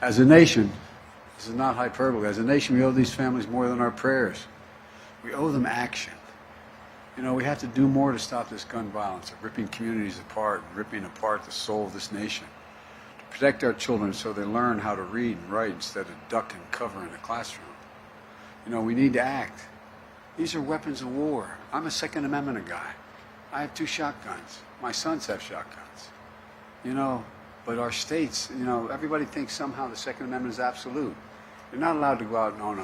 As a nation, this is not hyperbole, as a nation we owe these families more than our prayers. We owe them action. You know, we have to do more to stop this gun violence, of ripping communities apart, and ripping apart the soul of this nation. To protect our children so they learn how to read and write instead of duck and cover in the classroom. You know, we need to act. These are weapons of war. I'm a Second Amendment guy. I have 2 shotguns. My sons have shotguns. You know, but our states, you know, everybody thinks somehow the Second Amendment is absolute. You're not allowed to go out and own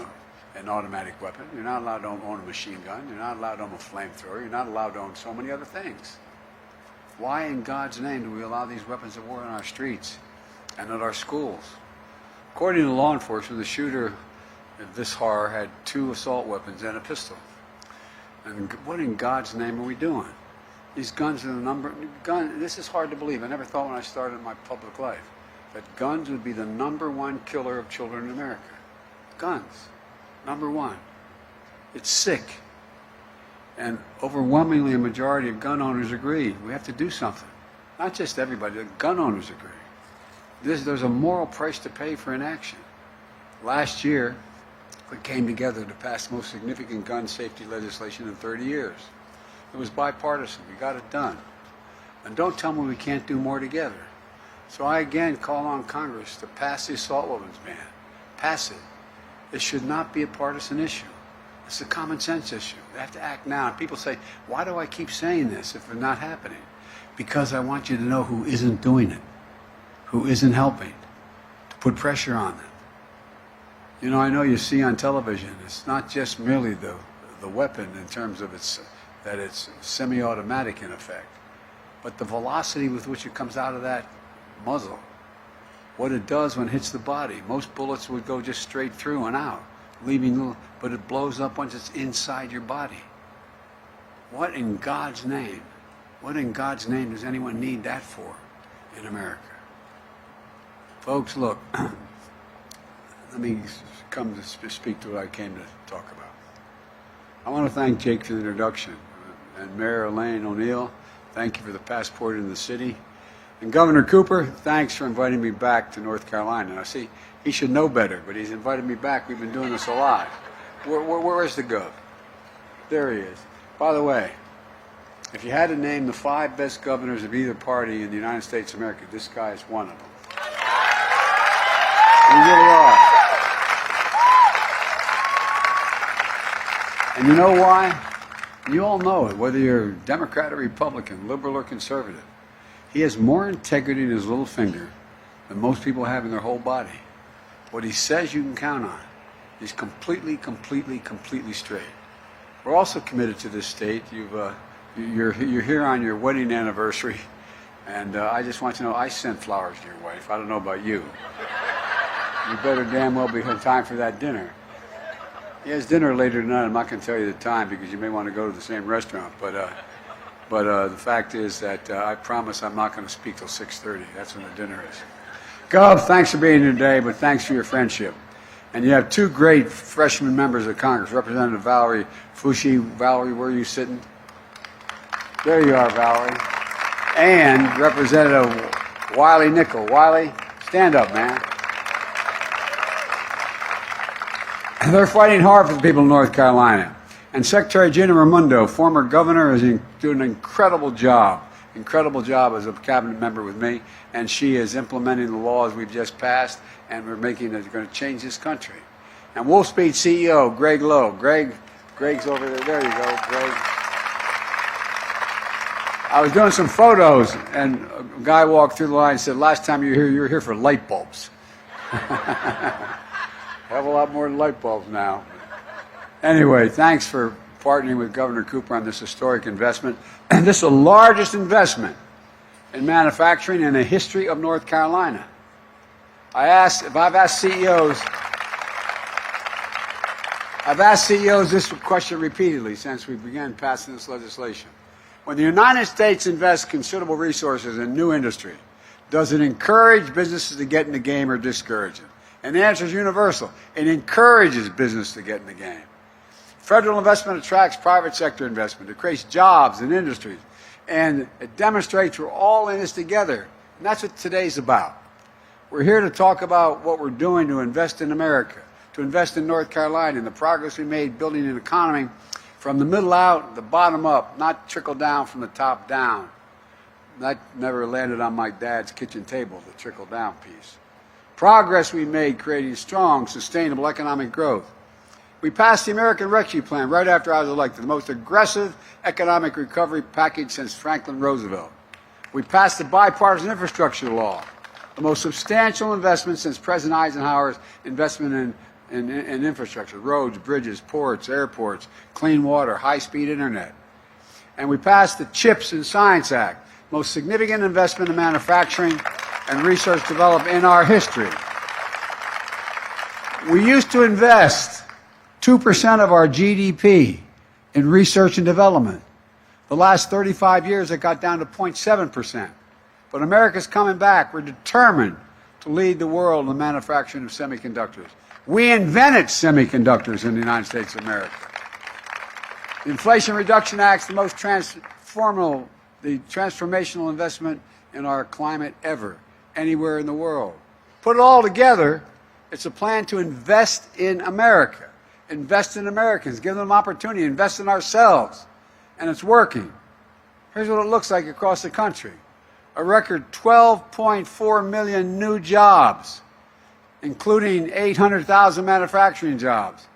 an automatic weapon. You're not allowed to own a machine gun. You're not allowed to own a flamethrower. You're not allowed to own so many other things. Why in God's name do we allow these weapons of war in our streets and at our schools? According to law enforcement, the shooter of this horror had 2 assault weapons and a pistol. And what in God's name are we doing? These guns are this is hard to believe. I never thought when I started my public life that guns would be the #1 killer of children in America. Guns, #1. It's sick. And overwhelmingly a majority of gun owners agree. We have to do something. Not just everybody, the gun owners agree. There's a moral price to pay for inaction. Last year, we came together to pass the most significant gun safety legislation in 30 years. It was bipartisan. We got it done. And don't tell me we can't do more together. So I again call on Congress to pass the assault weapons ban. Pass it. It should not be a partisan issue. It's a common sense issue. They have to act now. And people say, why do I keep saying this if it's not happening? Because I want you to know who isn't doing it, who isn't helping, to put pressure on them. You know, I know you see on television, it's not just merely the weapon in terms of that it's semi-automatic in effect, but the velocity with which it comes out of that muzzle, what it does when it hits the body. Most bullets would go just straight through and out, but it blows up once it's inside your body. What in God's name does anyone need that for in America? Folks, look, let me come to speak to what I came to talk about. I want to thank Jake for the introduction, and Mayor Elaine O'Neill, thank you for the passport in the city. And Governor Cooper, thanks for inviting me back to North Carolina. Now, see, he should know better, but he's invited me back. We've been doing this a lot. Where is the Gov? There he is. By the way, if you had to name the 5 best governors of either party in the United States of America, this guy is one of them. We really are. And you know why? You all know it, whether you're Democrat or Republican, liberal or conservative. He has more integrity in his little finger than most people have in their whole body. What he says you can count on. He's completely straight. We're also committed to this state. You're here on your wedding anniversary, and I just want you to know I sent flowers to your wife. I don't know about you. You better damn well be in time for that dinner. He has dinner later tonight. I'm not going to tell you the time because you may want to go to the same restaurant. But the fact is that I promise I'm not going to speak till 6:30. That's when the dinner is. Gov, thanks for being here today, but thanks for your friendship. And you have 2 great freshman members of Congress, Representative Valerie Fushi. Valerie, where are you sitting? There you are, Valerie. And Representative Wiley Nickel. Wiley, stand up, man. They're fighting hard for the people of North Carolina. And Secretary Gina Raimondo, former governor, is doing an incredible job as a cabinet member with me, and she is implementing the laws we've just passed, and we're going to change this country. And Wolfspeed CEO, Greg Lowe. Greg's over there. There you go, Greg. I was doing some photos, and a guy walked through the line and said, last time you were here for light bulbs. I have a lot more light bulbs now. Anyway, thanks for partnering with Governor Cooper on this historic investment. And this is the largest investment in manufacturing in the history of North Carolina. I've asked CEOs this question repeatedly since we began passing this legislation. When the United States invests considerable resources in new industry, does it encourage businesses to get in the game or discourage it? And the answer is universal. It encourages business to get in the game. Federal investment attracts private sector investment. It creates jobs and industries. And it demonstrates we're all in this together. And that's what today's about. We're here to talk about what we're doing to invest in America, to invest in North Carolina, and the progress we made building an economy from the middle out, the bottom up, not trickle down from the top down. That never landed on my dad's kitchen table, the trickle down piece. Progress we made creating strong, sustainable economic growth. We passed the American Rescue Plan right after I was elected, the most aggressive economic recovery package since Franklin Roosevelt. We passed the bipartisan infrastructure law, the most substantial investment since President Eisenhower's investment in infrastructure, roads, bridges, ports, airports, clean water, high-speed internet. And we passed the CHIPS and Science Act, most significant investment in manufacturing and research development in our history. We used to invest 2% of our GDP in research and development. The last 35 years, it got down to 0.7%. But America's coming back. We're determined to lead the world in the manufacturing of semiconductors. We invented semiconductors in the United States of America. The Inflation Reduction Act is the most transformational investment in our climate ever, anywhere in the world. Put it all together, it's a plan to invest in America. Invest in Americans, give them opportunity, invest in ourselves. And it's working. Here's what it looks like across the country. A record 12.4 million new jobs, including 800,000 manufacturing jobs.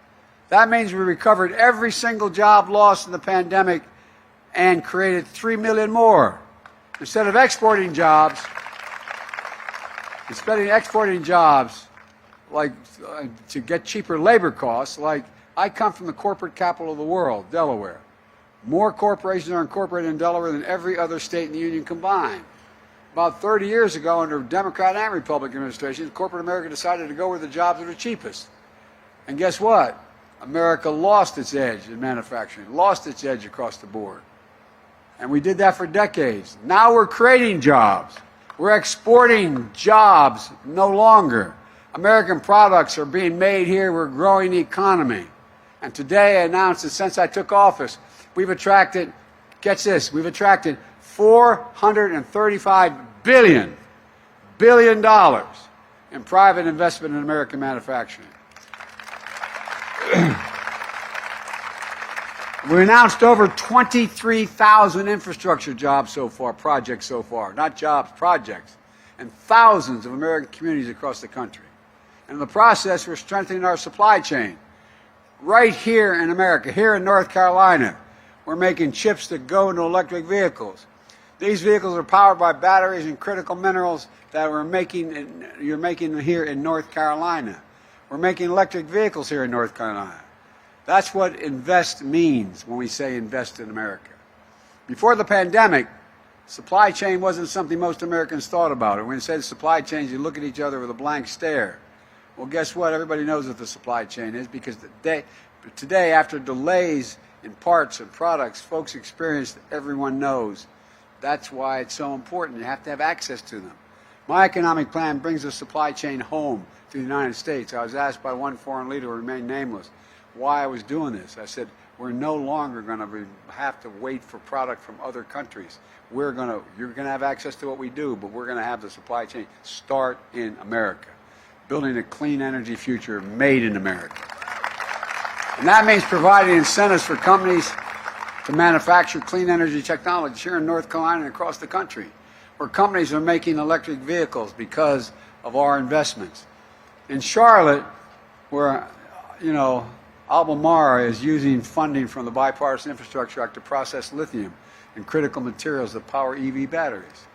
That means we recovered every single job lost in the pandemic and created 3 million more. Instead of exporting jobs, like to get cheaper labor costs, like I come from the corporate capital of the world, Delaware. More corporations are incorporated in Delaware than every other state in the Union combined. About 30 years ago, under Democrat and Republican administrations, corporate America decided to go where the jobs are the cheapest. And guess what? America lost its edge in manufacturing, lost its edge across the board. And we did that for decades. Now we're creating jobs. We're exporting jobs no longer. American products are being made here. We're growing the economy. And today I announced that since I took office, we've attracted, catch this, we've attracted $435 billion in private investment in American manufacturing. We announced over 23,000 infrastructure jobs so far, projects so far, not jobs, projects, and thousands of American communities across the country. And in the process, we're strengthening our supply chain. Right here in America, here in North Carolina, we're making chips that go into electric vehicles. These vehicles are powered by batteries and critical minerals that you're making here in North Carolina. We're making electric vehicles here in North Carolina. That's what invest means when we say invest in America. Before the pandemic, supply chain wasn't something most Americans thought about. And when you say the supply chain, you look at each other with a blank stare. Well, guess what? Everybody knows what the supply chain is because today, after delays in parts and products, folks experienced, everyone knows. That's why it's so important. You have to have access to them. My economic plan brings the supply chain home to the United States. I was asked by one foreign leader who remained nameless why I was doing this. I said, we're no longer going to have to wait for product from other countries. You're going to have access to what we do, but we're going to have the supply chain start in America, building a clean energy future made in America. And that means providing incentives for companies to manufacture clean energy technology here in North Carolina and across the country, where companies are making electric vehicles because of our investments. In Charlotte, where, Albemarle is using funding from the Bipartisan Infrastructure Act to process lithium and critical materials that power EV batteries.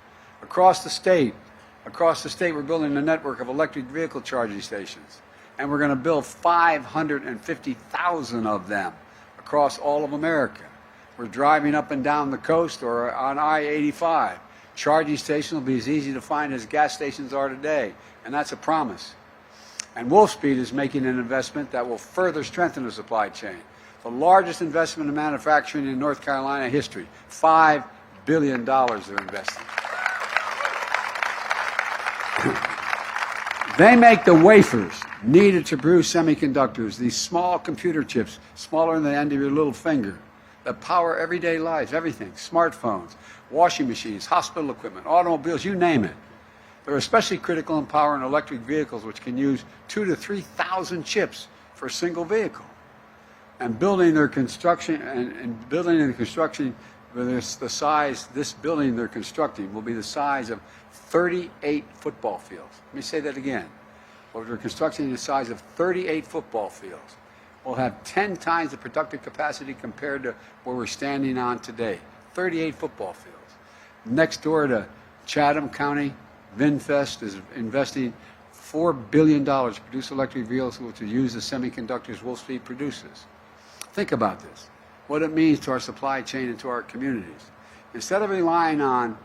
Across the state, we're building a network of electric vehicle charging stations, and we're going to build 550,000 of them across all of America. We're driving up and down the coast or on I-85. Charging stations will be as easy to find as gas stations are today, and that's a promise. And Wolfspeed is making an investment that will further strengthen the supply chain. The largest investment in manufacturing in North Carolina history, $5 billion they're investing. They make the wafers needed to produce semiconductors, these small computer chips, smaller than the end of your little finger, that power everyday lives, everything, smartphones, washing machines, hospital equipment, automobiles, you name it. They're especially critical in power and electric vehicles, which can use 2,000 to 3,000 chips for a single vehicle. And building their construction and building the construction, this building they're constructing will be the size of 38 football fields. Let me say that again. What they're constructing the size of 38 football fields. We'll have 10 times the productive capacity compared to where we're standing on today. 38 football fields. Next door to Chatham County, VinFest is investing $4 billion to produce electric vehicles which will use the semiconductors Wolfspeed produces. Think about this, what it means to our supply chain and to our communities. Instead of relying on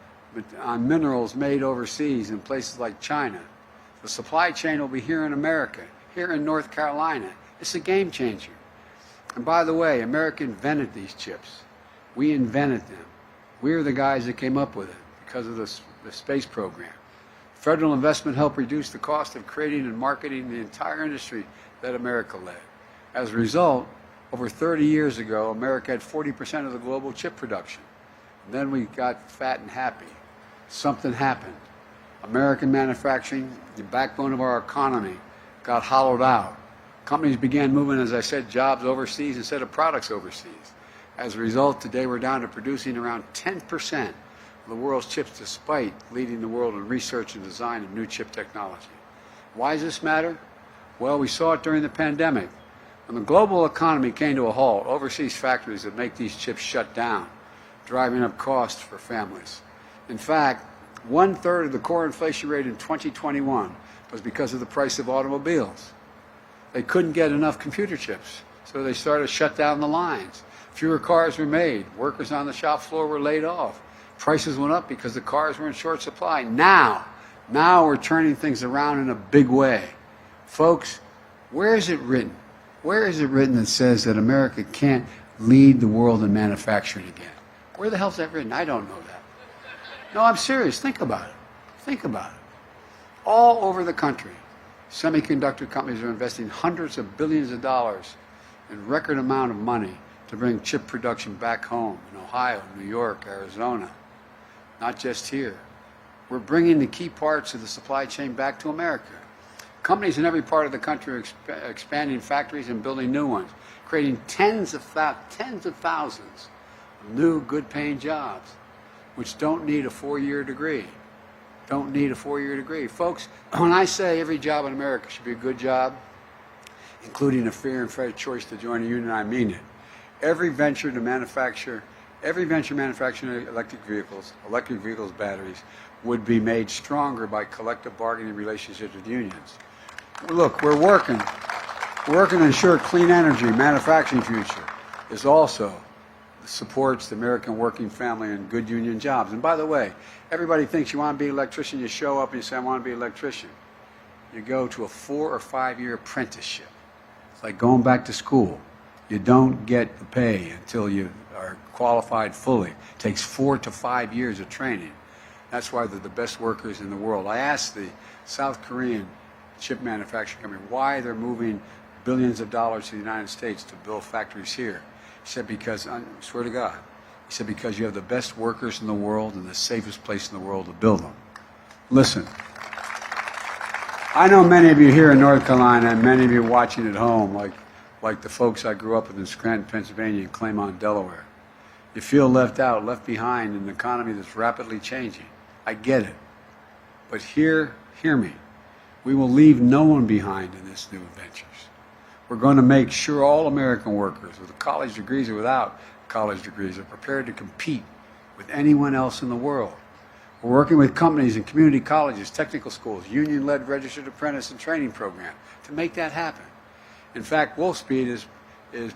minerals made overseas in places like China, the supply chain will be here in America, here in North Carolina. It's a game changer. And by the way, America invented these chips. We invented them. We're the guys that came up with it because of the space program. Federal investment helped reduce the cost of creating and marketing the entire industry that America led. As a result, over 30 years ago, America had 40% of the global chip production. And then we got fat and happy. Something happened. American manufacturing, the backbone of our economy, got hollowed out. Companies began moving, as I said, jobs overseas instead of products overseas. As a result, today we're down to producing around 10% of the world's chips, despite leading the world in research and design of new chip technology. Why does this matter? Well, we saw it during the pandemic. When the global economy came to a halt, overseas factories that make these chips shut down, driving up costs for families. In fact, 1/3 of the core inflation rate in 2021 was because of the price of automobiles. They couldn't get enough computer chips, so they started to shut down the lines. Fewer cars were made. Workers on the shop floor were laid off. Prices went up because the cars were in short supply. Now we're turning things around in a big way. Folks, where is it written? Where is it written that says that America can't lead the world in manufacturing again? Where the hell's that written? I don't know that. No, I'm serious. Think about it. Think about it. All over the country, semiconductor companies are investing hundreds of billions of dollars in record amount of money to bring chip production back home in Ohio, New York, Arizona. Not just here. We're bringing the key parts of the supply chain back to America. Companies in every part of the country are expanding factories and building new ones, creating tens of thousands of new good-paying jobs, which don't need a 4-year degree. Don't need a 4-year degree. Folks, when I say every job in America should be a good job, including a fair and fair choice to join a union, I mean it. Every venture manufacturing electric vehicles, batteries, would be made stronger by collective bargaining relationships with unions. Look, we're working to ensure clean energy manufacturing future is also supports the American working family and good union jobs. And by the way, everybody thinks you want to be an electrician, you show up and you say, I want to be an electrician. You go to a 4 or 5 year apprenticeship. It's like going back to school. You don't get the pay until you are qualified fully. It takes 4 to 5 years of training. That's why they're the best workers in the world. I asked the South Korean chip manufacturing company why they're moving billions of dollars to the United States to build factories here. He said, because, I swear to God, he said, because you have the best workers in the world and the safest place in the world to build them. Listen, I know many of you here in North Carolina and many of you watching at home, like the folks I grew up with in Scranton, Pennsylvania and Claymont, Delaware. You feel left out, left behind in an economy that's rapidly changing. I get it. But hear me. We will leave no one behind in this new ventures. We're going to make sure all American workers, with college degrees or without college degrees, are prepared to compete with anyone else in the world. We're working with companies and community colleges, technical schools, union-led registered apprentice and training program to make that happen. In fact, Wolfspeed is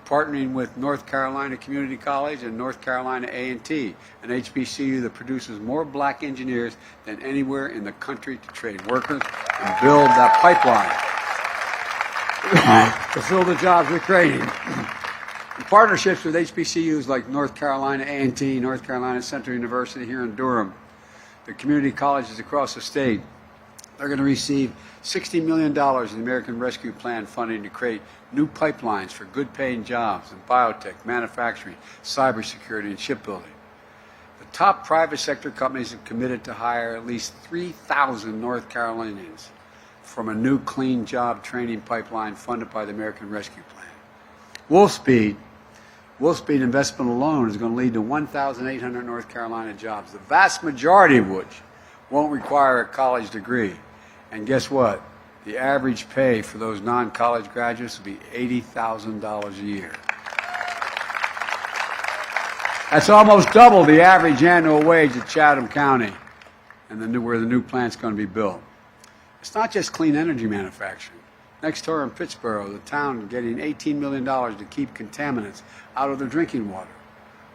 partnering with North Carolina Community College and North Carolina A&T, an HBCU that produces more black engineers than anywhere in the country to train workers and build that pipeline to fill the jobs we're creating. In partnerships with HBCUs like North Carolina A&T, North Carolina Central University here in Durham, the community colleges across the state, they're going to receive $60 million in the American Rescue Plan funding to create new pipelines for good-paying jobs in biotech, manufacturing, cybersecurity, and shipbuilding. The top private sector companies have committed to hire at least 3,000 North Carolinians from a new clean job training pipeline funded by the American Rescue Plan. Wolfspeed investment alone is going to lead to 1,800 North Carolina jobs, the vast majority of which won't require a college degree. And guess what? The average pay for those non-college graduates will be $80,000 a year. That's almost double the average annual wage at Chatham County and where the new plant's going to be built. It's not just clean energy manufacturing. Next door in Pittsburgh, the town getting $18 million to keep contaminants out of their drinking water.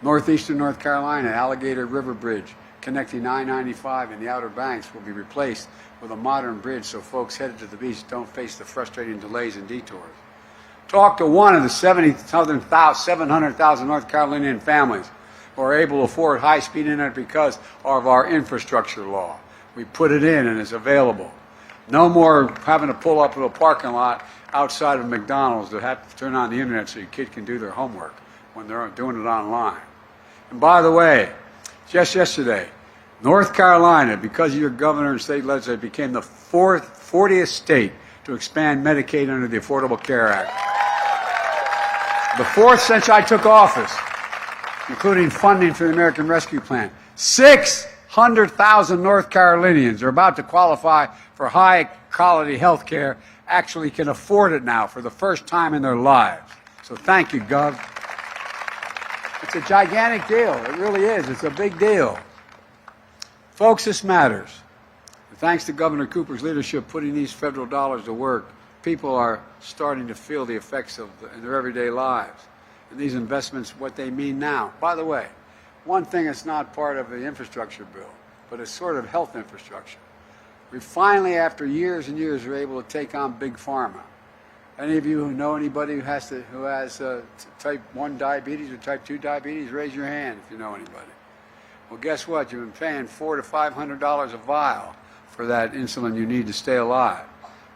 Northeastern North Carolina, Alligator River Bridge, connecting I-95 and the Outer Banks, will be replaced with a modern bridge so folks headed to the beach don't face the frustrating delays and detours. Talk to one of the 700,000 North Carolinian families who are able to afford high-speed internet because of our infrastructure law. We put it in and it's available. No more having to pull up to a parking lot outside of McDonald's to have to turn on the internet so your kid can do their homework when they're doing it online. And by the way, just yesterday, North Carolina, because of your governor and state legislature, became the 40th state to expand Medicaid under the Affordable Care Act. The fourth since I took office, including funding for the American Rescue Plan. 600,000 North Carolinians are about to qualify for high-quality health care, actually can afford it now for the first time in their lives. So thank you, Gov. It's a gigantic deal. It really is. It's a big deal. Folks, this matters. Thanks to Governor Cooper's leadership putting these federal dollars to work, people are starting to feel the effects of in their everyday lives. And these investments, what they mean now. By the way, one thing that's not part of the infrastructure bill, but it's sort of health infrastructure. We finally, after years and years, were able to take on Big Pharma. Any of you who know anybody who has type 1 diabetes or type 2 diabetes, raise your hand if you know anybody. Well, guess what? You've been paying $400 to $500 a vial for that insulin you need to stay alive.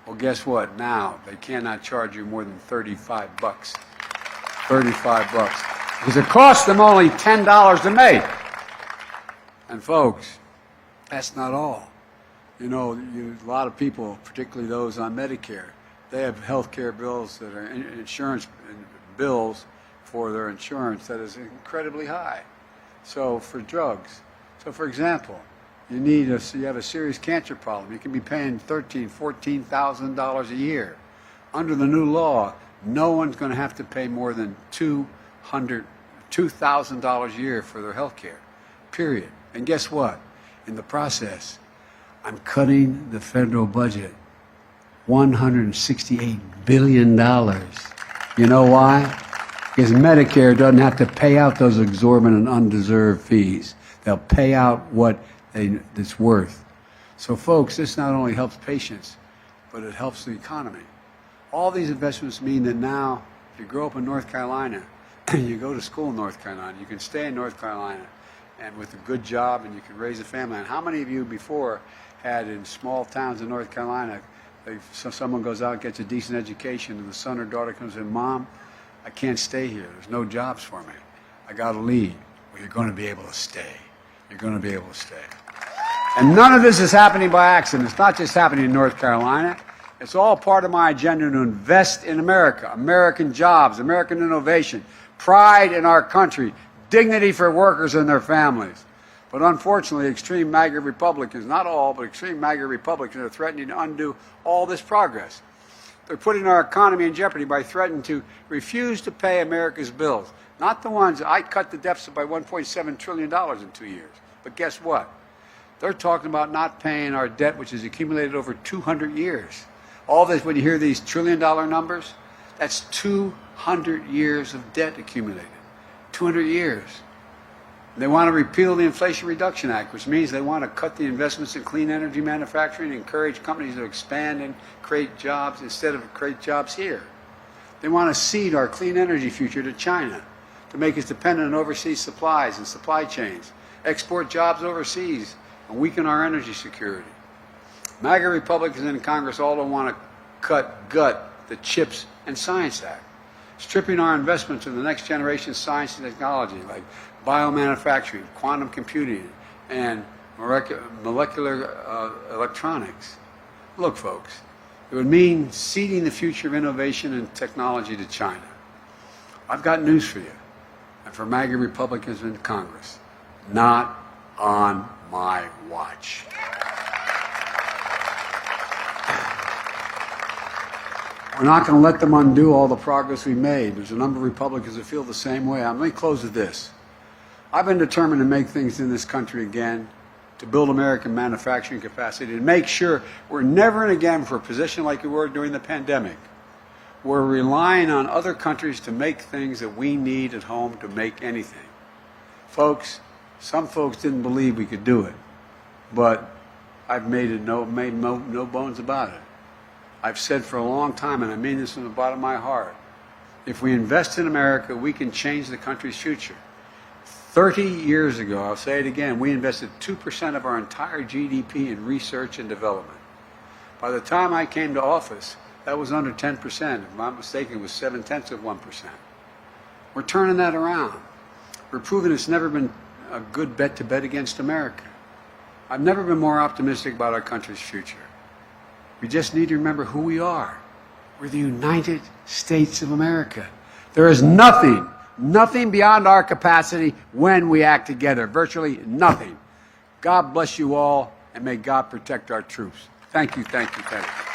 Well, guess what? Now they cannot charge you more than 35 bucks. 35 bucks. Because it costs them only $10 to make. And folks, that's not all. You know, a lot of people, particularly those on Medicare, they have health care bills that are insurance bills for their insurance that is incredibly high. So for drugs. So for example, you have a serious cancer problem. You can be paying $13,000, $14,000 a year. Under the new law, no one's going to have to pay more than $2,000 a year for their health care, period. And guess what? In the process, I'm cutting the federal budget $168 billion. You know why? Because Medicare doesn't have to pay out those exorbitant undeserved fees. They'll pay out what it's worth. So folks, this not only helps patients, but it helps the economy. All these investments mean that now, if you grow up in North Carolina, you go to school in North Carolina, you can stay in North Carolina and with a good job and you can raise a family. And how many of you before had in small towns in North Carolina, someone goes out, gets a decent education, and the son or daughter comes in, Mom, I can't stay here. There's no jobs for me. I got to leave. Well, you're going to be able to stay. You're going to be able to stay. And none of this is happening by accident. It's not just happening in North Carolina. It's all part of my agenda to invest in America, American jobs, American innovation, pride in our country, dignity for workers and their families. But unfortunately, extreme MAGA Republicans, not all, but extreme MAGA Republicans are threatening to undo all this progress. They're putting our economy in jeopardy by threatening to refuse to pay America's bills. Not the ones, I cut the deficit by $1.7 trillion in 2 years. But guess what? They're talking about not paying our debt, which has accumulated over 200 years. All this, when you hear these trillion-dollar numbers, that's 200 years of debt accumulated. 200 years. They want to repeal the Inflation Reduction Act, which means they want to cut the investments in clean energy manufacturing and encourage companies to expand and create jobs instead of create jobs here. They want to cede our clean energy future to China to make us dependent on overseas supplies and supply chains, export jobs overseas, and weaken our energy security. MAGA Republicans in Congress all don't want to gut the CHIPS and Science Act. stripping our investments in the next generation science and technology like biomanufacturing, quantum computing, and molecular electronics. Look, folks, it would mean ceding the future of innovation and technology to China. I've got news for you, and for MAGA Republicans in Congress. Not on my watch. We're not going to let them undo all the progress we made. There's a number of Republicans that feel the same way. Let me close with this. I've been determined to make things in this country again, to build American manufacturing capacity, to make sure we're never and again for a position like we were during the pandemic. We're relying on other countries to make things that we need at home to make anything. Folks, some folks didn't believe we could do it, but I've made no bones about it. I've said for a long time, and I mean this from the bottom of my heart, if we invest in America, we can change the country's future. 30 years ago, I'll say it again, we invested 2% of our entire GDP in research and development. By the time I came to office, that was under 10%. If I'm not mistaken, it was 0.7%. We're turning that around. We're proving it's never been a good bet to bet against America. I've never been more optimistic about our country's future. We just need to remember who we are. We're the United States of America. There is nothing beyond our capacity when we act together. Virtually nothing. God bless you all, and may God protect our troops. Thank you, thank you, thank you.